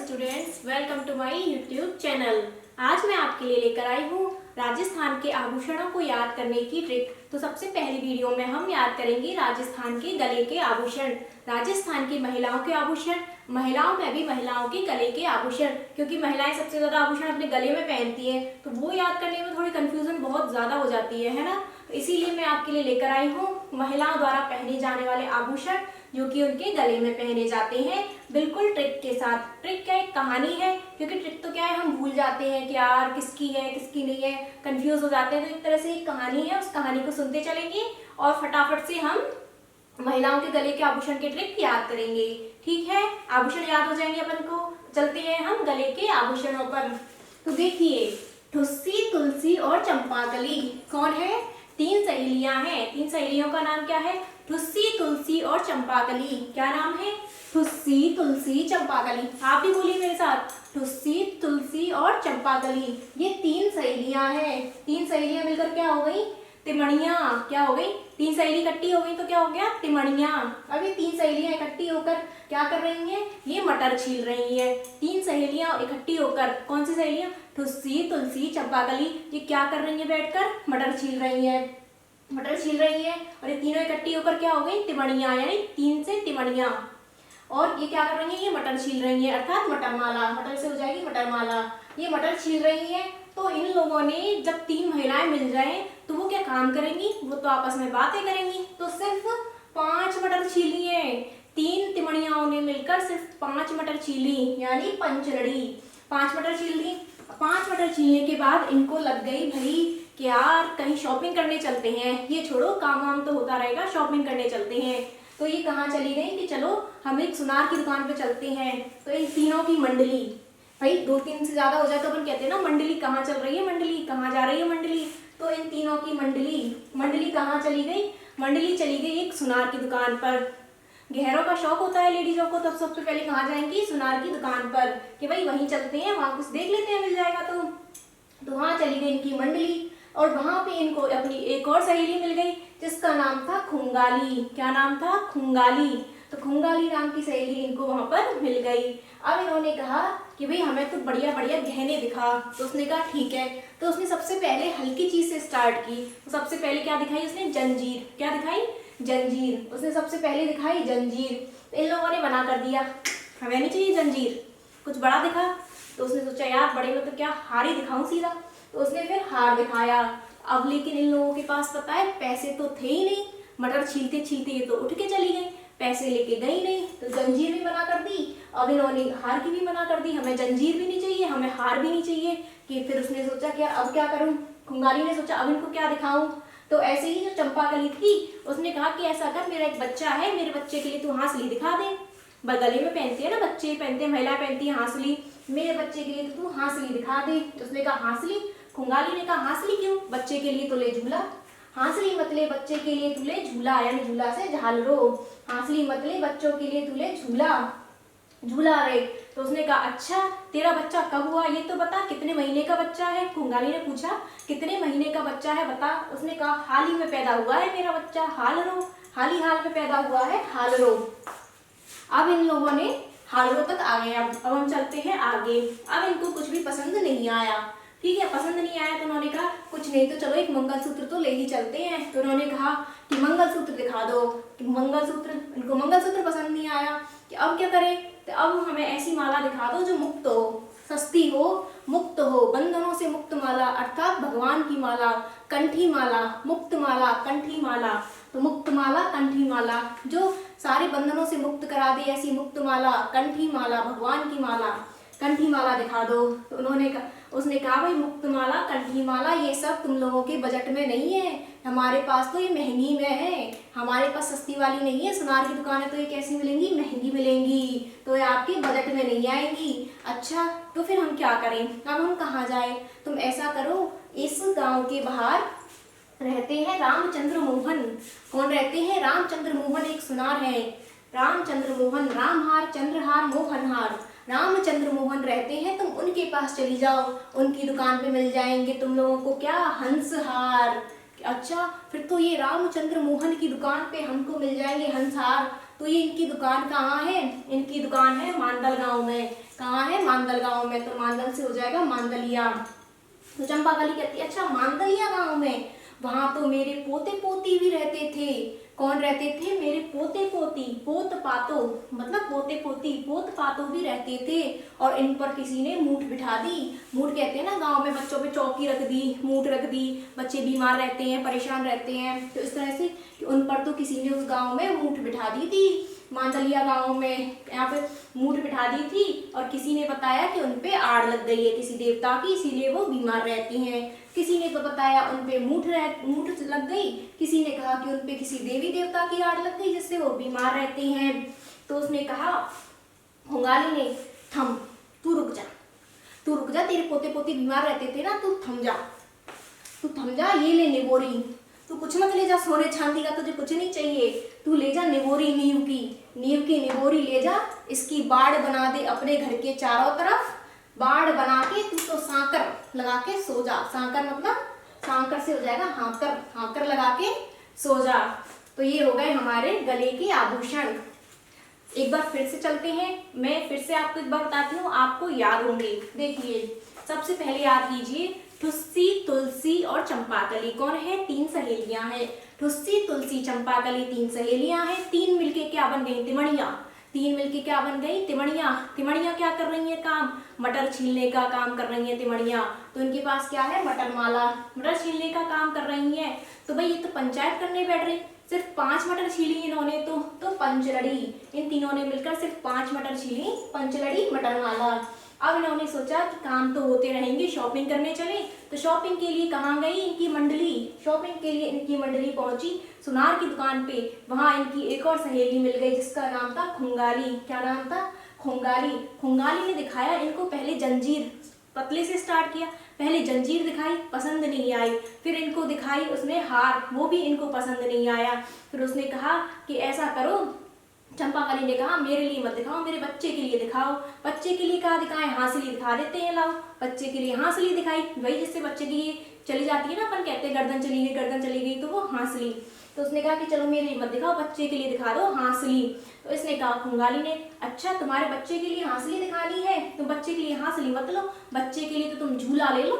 Students, welcome to my YouTube channel. आज मैं आपके लिए लेकर आई हूँ राजस्थान के आभूषणों को याद करने की ट्रिक। तो सबसे पहली वीडियो में हम याद करेंगे राजस्थान के गले के आभूषण, राजस्थान की महिलाओं के आभूषण, महिलाओं में भी महिलाओं के गले के आभूषण, क्योंकि महिलाएं सबसे ज्यादा आभूषण अपने गले में पहनती हैं, तो वो याद करने में थोड़ी कंफ्यूजन बहुत ज्यादा हो जाती है ना। तो इसीलिए मैं आपके लिए लेकर आई हूँ महिलाओं द्वारा पहने जाने वाले आभूषण जो कि उनके गले में पहने जाते हैं, बिल्कुल ट्रिक के साथ। ट्रिक क्या एक कहानी है, क्योंकि ट्रिक तो क्या है हम भूल जाते हैं कि यार किसकी है किसकी नहीं है, कंफ्यूज हो जाते हैं। तो एक तरह से एक कहानी है, उस कहानी को सुनते चलेंगे और फटाफट से हम महिलाओं के गले के आभूषण के ट्रिक याद करेंगे। ठीक है, आभूषण याद हो जाएंगे अपन को। चलते हैं हम गले के आभूषणों पर। तो देखिए, ठुस्सी, तुलसी और चंपाकली कौन है? तीन सहेलियां हैं। तीन सहेलियों का नाम क्या है? ठुस्सी, तुलसी और चंपाकली। क्या नाम है? ठुस्सी, तुलसी, चंपाकली। आप भी बोलिए मेरे साथ, ठुस्सी, तुलसी और चंपाकली। ये तीन सहेलियां हैं। तीन सहेलियां मिलकर क्या हो गई? तिमणियां। क्या हो गई? तीन सहेली इकट्ठी हो गई तो क्या हो गया? तिमणियां। अब ये तीन सहेलियां इकट्ठी होकर क्या कर रही हैं? ये मटर छील रही हैं। तीन सहेलियां इकट्ठी होकर, कौन सी सहेलियां? ठुस्सी, तुलसी, चंपाकली। ये क्या कर रही हैं? बैठकर मटर छील रही हैं। मटर छील रही है और ये तीनों इकट्ठी होकर क्या हो गई? तिमणियां, यानी तीन से तिमणियां। और ये क्या कर रही है? ये मटर छील रही है, अर्थात मटरमाला। मटर से हो जाएगी मटरमाला। ये मटर छील रही है। तो इन लोगों ने, जब तीन महिलाएं मिल जाएं तो वो क्या काम करेंगी? वो तो आपस में बातें करेंगी। तो सिर्फ 5 मटर छीली है। तीन तिमणियाओं ने मिलकर सिर्फ 5 मटर छीली, यानी पंचरड़ी। 5 मटर छील दी। 5 मटर छीलने के बाद इनको लग गई भाई कि यार कहीं शॉपिंग करने चलते हैं। ये छोड़ो, काम वाम तो होता रहेगा, शॉपिंग करने चलते हैं। तो ये कहाँ चली गई कि चलो हम एक सुनार की दुकान पे चलते हैं। तो इन तीनों की मंडली, भाई 2-3 से ज्यादा हो जाए तो अपन कहते हैं ना मंडली कहाँ चल रही है, मंडली कहाँ जा रही है मंडली। तो इन तीनों की मंडली कहाँ चली गई? मंडली चली गई एक सुनार की दुकान पर। गहरों का शौक होता है लेडीजों को, तब सबसे पहले कहाँ जाएंगी? सुनार की दुकान पर, कि भाई वहीं चलते हैं, वहां कुछ देख लेते हैं, मिल जाएगा। तो वहां चली गई इनकी मंडली और वहां पे इनको अपनी एक और सहेली मिल गई जिसका नाम था खुंगाली। क्या नाम था? खुंगाली। तो खुंगाली नाम की सहेली इनको वहां पर मिल गई। अब इन्होंने कहा कि भाई हमें तो बढ़िया बढ़िया गहने दिखा। तो उसने कहा ठीक है। तो उसने सबसे पहले हल्की चीज से स्टार्ट की। तो सबसे पहले क्या दिखाई उसने? जंजीर। क्या दिखाई? जंजीर। उसने सबसे पहले दिखाई जंजीर। तो इन लोगों ने मना कर दिया, हमें नहीं चाहिए जंजीर, कुछ बड़ा दिखा। तो उसने सोचा यार बड़े में तो क्या हार ही दिखाऊं सीधा। तो उसने फिर हार दिखाया। अब लेकिन इन लोगों के पास पता है पैसे तो थे ही नहीं। मटर छीलते छीलते ये तो उठ के चली गई, पैसे लेके गई नहीं। तो जंजीर भी मना कर दी। अब इन्होंने हार की भी मना कर दी, हमें जंजीर भी नहीं चाहिए, हमें हार भी नहीं चाहिए। कि फिर उसने सोचा कि अब क्या करूं? खुंगाली ने सोचा अब इनको क्या दिखाऊं। तो ऐसे ही जो चंपाकली थी उसने कहा कि ऐसा कर, मेरा एक बच्चा है, मेरे बच्चे के लिए तू हांसली दिखा दे। गले में पहनते हैं ना बच्चे, पहनते हैं, महिला पहनती है हांसली। मेरे बच्चे के लिए तो तू हांसली दिखा दे। उसने कहा हांसली? खुंगाली ने कहा हांसली क्यों? बच्चे के लिए तो ले झूला। हांसली मतलब बच्चे के लिए तू ले झूला, यानी झूला से झालरो। हांसली मतलब बच्चों के लिए तू ले झूला, झूला रे। तो उसने कहा अच्छा, तेरा बच्चा कब हुआ ये तो बता, कितने महीने का बच्चा है? खुंगाली ने पूछा कितने महीने का बच्चा है बता। उसने कहा हाल ही में पैदा हुआ है मेरा बच्चा, हाल रो, हाल ही हाल में पैदा हुआ है, हाल रो। अब इन लोगों ने हालों तक आ गए। अब हम चलते हैं आगे। अब इनको कुछ भी पसंद नहीं आया। ठीक है, पसंद नहीं आया तो उन्होंने कहा कुछ नहीं तो चलो एक मंगलसूत्र तो ले ही चलते हैं। तो उन्होंने कहा कि मंगलसूत्र दिखा दो। कि मंगलसूत्र, इनको मंगलसूत्र पसंद नहीं आया कि अब क्या करें। तो अब हमें ऐसी माला दिखा दो जो मुक्त हो, सस्ती हो, मुक्त हो, बंधनों से मुक्त माला, अर्थात भगवान की माला, कंठी माला, मुक्त माला, कंठी माला। तो मुक्त माला, कंठी माला, जो सारे बंधनों से मुक्त करा दे, ऐसी मुक्त माला, कंठी माला, भगवान की माला, कंठी माला दिखा दो। तो उसने कहा भाई मुक्त माला, कंठी माला ये सब तुम लोगों के बजट में नहीं है, हमारे पास तो ये महंगी में है, हमारे पास सस्ती वाली नहीं है। सुनार की दुकान है तो ये कैसी मिलेंगी? महंगी मिलेंगी, तो ये आपके बजट में नहीं आएंगी। अच्छा, तो फिर हम क्या करें? अब हम कहाँ जाए? तुम ऐसा करो, इस गांव के बाहर रहते हैं रामचंद्र मोहन। कौन रहते हैं? रामचंद्र मोहन एक सुनार है। रामचंद्र मोहन, रामहार, चंद्रहार, मोहनहार। रामचंद्र मोहन रहते हैं, तुम उनके पास चली जाओ, उनकी दुकान पे मिल जाएंगे तुम लोगों को क्या? हंसहार। अच्छा, फिर तो ये रामचंद्र मोहन की दुकान पे हमको मिल जाएंगे हंसहार। तो ये इनकी दुकान कहाँ है? इनकी दुकान है मांदल गांव में। कहाँ है? मांदल गांव में। तो मांदल से हो जाएगा मांदलिया। तो चंपाकली कहती है अच्छा मांदलिया गांव में, वहां तो मेरे पोते पोती भी रहते थे। कौन रहते थे? मेरे पोते पोती, पोत पातो मतलब पोते पोती, पोत पातो भी रहते थे। और इन पर किसी ने मूठ बिठा दी। मूठ कहते हैं ना, गांव में बच्चों पे चौकी रख दी, मूठ रख दी, बच्चे बीमार रहते हैं, परेशान रहते हैं, तो इस तरह से कि उन पर तो किसी ने उस गांव में मूठ बिठा दी थी। मांदलिया गांव में यहाँ पे मूठ बिठा दी थी और किसी ने बताया कि उन पे आड़ लग गई है किसी देवता की, इसीलिए वो बीमार रहती हैं। किसी ने तो बताया उन पे मूठ लग गई, किसी ने कहा कि उन पे किसी देवी देवता की आड़ लग गई जिससे वो बीमार रहते हैं। तो उसने कहा, होंगाली ने, थम, तू रुक जा, तू रुक जा, तेरे पोते पोती बीमार रहते थे ना, तू थम जा, तू थम जा, ये ले निबोरी, तू कुछ मत ले जा सोने चांदी का, तुझे कुछ नहीं चाहिए, तू ले जा निबोरी, नीम की निबोरी ले जा, इसकी बाड़ बना दे अपने घर के चारों तरफ, बाड़ बना के तू तो सांकर लगा के सो जा। सांकर मतलब सांकर से हो जाएगा हाकर, हाकर लगा के सो जा। तो ये हो गए हमारे गले के आभूषण। एक बार फिर से चलते हैं, मैं फिर से आपको एक बार बताती हूँ, आपको याद होंगे। देखिए सबसे पहले याद कीजिए, ठुस्सी, तुलसी और चंपाकली कौन है? 3 सहेलियां हैं। ठुस्सी, तुलसी, चंपाकली 3 सहेलियां हैं। 3 मिलके क्या बन गई? तिमड़िया। 3 मिलके क्या बन गई? तिमड़िया। तिमड़िया क्या कर रही है काम? मटर छीलने का काम कर रही है तिमड़िया। तो इनके पास क्या है? मटर माला, मटर छीलने का काम कर रही है। तो भाई ये तो पंचायत करने बैठ रही, सिर्फ 5 मटर छीली इन्होंने तो पंचलड़ी, इन तीनों ने मिलकर सिर्फ 5 मटर छीली, पंचलड़ी मटर माला। अब इन्होंने सोचा कि काम तो होते रहेंगे, शॉपिंग करने चले। तो शॉपिंग के लिए कहाँ गई इनकी मंडली? शॉपिंग के लिए इनकी मंडली पहुंची सुनार की दुकान पे। वहां इनकी एक और सहेली मिल गई जिसका नाम था खुंगाली। क्या नाम था? खुंगाली। खुंगाली ने दिखाया इनको पहले जंजीर, पतले से स्टार्ट किया, पहले जंजीर दिखाई, पसंद नहीं आई। फिर इनको दिखाई उसने हार, वो भी इनको पसंद नहीं आया। फिर उसने कहा कि ऐसा करो, चंपाकली ने कहा मेरे लिए मत दिखाओ, मेरे बच्चे के लिए दिखाओ। बच्चे के लिए क्या दिखाएं? हांसली दिखा देते हैं, लाओ। बच्चे के लिए हांसली दिखाई, वही जिससे बच्चे की चली जाती है ना, अपन कहते हैं गर्दन चली गई, गर्दन चली गई, तो वो हांसली। तो उसने कहा कि चलो मेरे लिए मत दिखाओ, बच्चे के लिए दिखा दो हांसली। तो इसने कहा, खुंगाली ने, अच्छा तुम्हारे बच्चे के लिए हांसली दिखानी है, तुम बच्चे के लिए हांसली मत लो, बच्चे के लिए तो तुम झूला ले लो,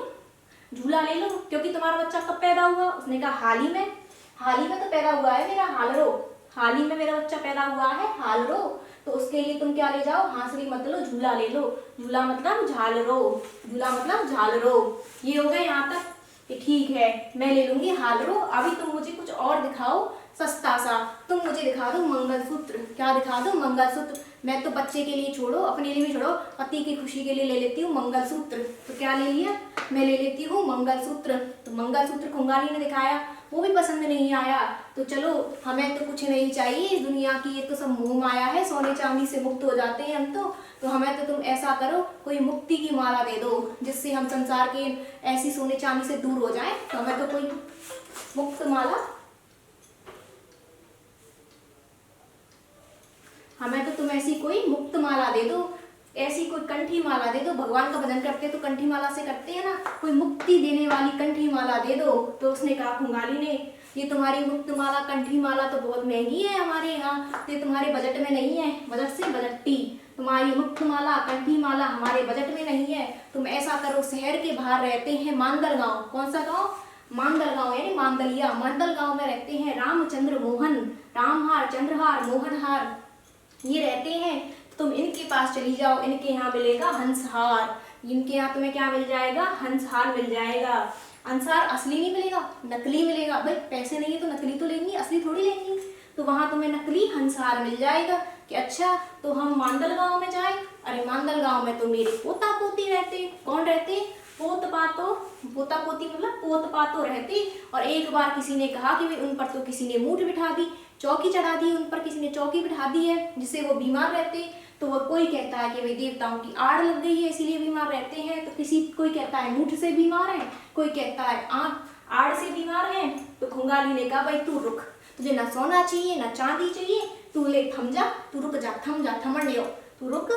झूला ले लो, क्योंकि तुम्हारा बच्चा कब पैदा हुआ? उसने कहा हाल ही में, हाल ही में तो पैदा हुआ है मेरा, हालरो, हाल ही में मेरा बच्चा पैदा हुआ है, हालरो। तो उसके लिए तुम क्या ले जाओ? हांसली मत लो, झूला ले लो। झूला मतलब झालरो, झूला मतलब झालरो। ये हो गए यहाँ तक कि ठीक है मैं ले लूंगी हालरो। अभी तुम मुझे कुछ और दिखाओ सस्ता सा, तुम मुझे दिखा दो मंगलसूत्र। क्या दिखा दो? मंगलसूत्र। मैं तो बच्चे के लिए छोड़ो, अपने लिए भी छोड़ो, पति की खुशी के लिए ले लेती हूँ मंगलसूत्र। तो क्या ले लिया? मैं ले लेती हूँ मंगलसूत्र। तो मंगलसूत्र खुंगाली ने दिखाया, वो भी पसंद नहीं आया। तो चलो हमें तो कुछ नहीं चाहिए इस दुनिया की, ये तो सब मोह माया है, सोने चांदी से मुक्त हो जाते हैं हम तो हमें तो तुम ऐसा करो, कोई मुक्ति की माला दे दो जिससे हम संसार के ऐसी सोने चांदी से दूर हो जाएं। तो हमें तो कोई मुक्त माला, हमें तो तुम ऐसी कोई मुक्त माला दे दो, ऐसी कोई कंठी माला दे दो। भगवान का भजन करते तो कंठी माला से करते हैं ना, कोई मुक्ति देने वाली कंठी माला दे दो। तो उसने कहा खुंगाली ने, ये तुम्हारी मुक्त माला, कंठी माला तो बहुत महंगी है हमारे यहाँ, ये तुम्हारे बजट में नहीं है, बजट से बजट्टी, तुम्हारी मुक्त माला, कंठी माला हमारे बजट में नहीं है। तुम ऐसा करो, शहर के बाहर रहते हैं मांदल गाँव। कौन सा गाँव? मांदल गाँव यानी मांदलिया। मांदल गाँव में रहते हैं रामचंद्र मोहन, रामहार, चंद्रहार, मोहनहार ये रहते हैं। तुम इनके पास चली जाओ, इनके यहाँ मिलेगा हंसहार। इनके यहाँ तुम्हें क्या मिल जाएगा? हंसहार मिल जाएगा। हंसहार असली नहीं मिलेगा, नकली मिलेगा। भाई पैसे नहीं है तो नकली तो लेंगी, असली थोड़ी लेंगी। तो वहां तुम्हें नकली हंसहार मिल जाएगा कि अच्छा तो हम मांदल गांव में जाए। अरे मांदल गांव में तो मेरे पोता पोती रहते। कौन रहते? पोत पातो, पोता पोती मतलब पोत पातो रहते। और एक बार किसी ने कहा कि उन पर तो किसी ने मूठ बिठा दी, चौकी चढ़ा दी, उन पर किसी ने चौकी बिठा दी है जिससे वो बीमार रहते। तो वो कोई कहता है कि वे देवताओं की आड़ लग गई है इसीलिए बीमार रहते हैं। तो कोई कहता है मूठ से बीमार है, कोई कहता है आड़ से बीमार है। तो खुंगाली ने कहा भाई तू रुक, तुझे ना सोना चाहिए ना चांदी चाहिए, तू ले, थम जा, तू रुक जा, थम जा, थमन ले, तू रुक,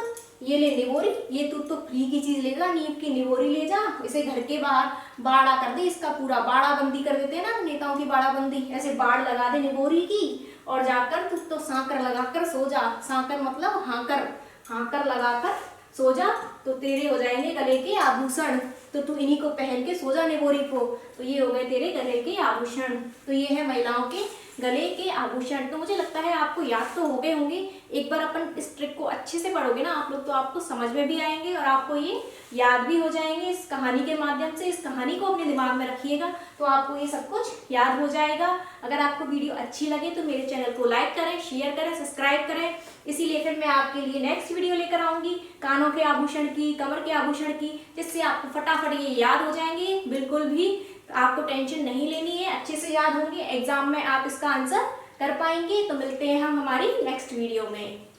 ये ले निबोरी, ये तू तो फ्री की चीज ले जा, नीम की निबोरी ले जा, इसे घर के बाहर बाड़ा कर दे, इसका पूरा बाड़ा बंदी कर देते हैं ना नेताओं की बाड़ा बंदी, ऐसे बाड़ लगा दे निबोरी की और जाकर तू तो सांकर लगाकर सो जा। सांकर मतलब हाकर, हाकर लगाकर सो जा तो तेरे हो जाएंगे गले के आभूषण। तो तू इन्हीं को पहन के सो जा निबोरी को, तो ये हो गए तेरे गले के आभूषण। तो ये है महिलाओं के गले के आभूषण। तो मुझे लगता है आपको याद तो हो गए होंगे। एक बार अपन इस ट्रिक को अच्छे से पढ़ोगे ना आप लोग, तो आपको समझ में भी आएंगे और आपको ये याद भी हो जाएंगे इस कहानी के माध्यम से। इस कहानी को अपने दिमाग में रखिएगा तो आपको ये सब कुछ याद हो जाएगा। अगर आपको वीडियो अच्छी लगे तो मेरे चैनल को लाइक करें, शेयर करें, सब्सक्राइब करें। इसीलिए फिर मैं आपके लिए नेक्स्ट वीडियो लेकर आऊंगी कानों के आभूषण की, कमर के आभूषण की, जिससे आपको फटाफट ये याद हो जाएंगे। बिल्कुल भी आपको टेंशन नहीं लेनी है, अच्छे से याद होंगे। एग्जाम में आप इसका आंसर कर पाएंगे। तो मिलते हैं हम हमारी नेक्स्ट वीडियो में।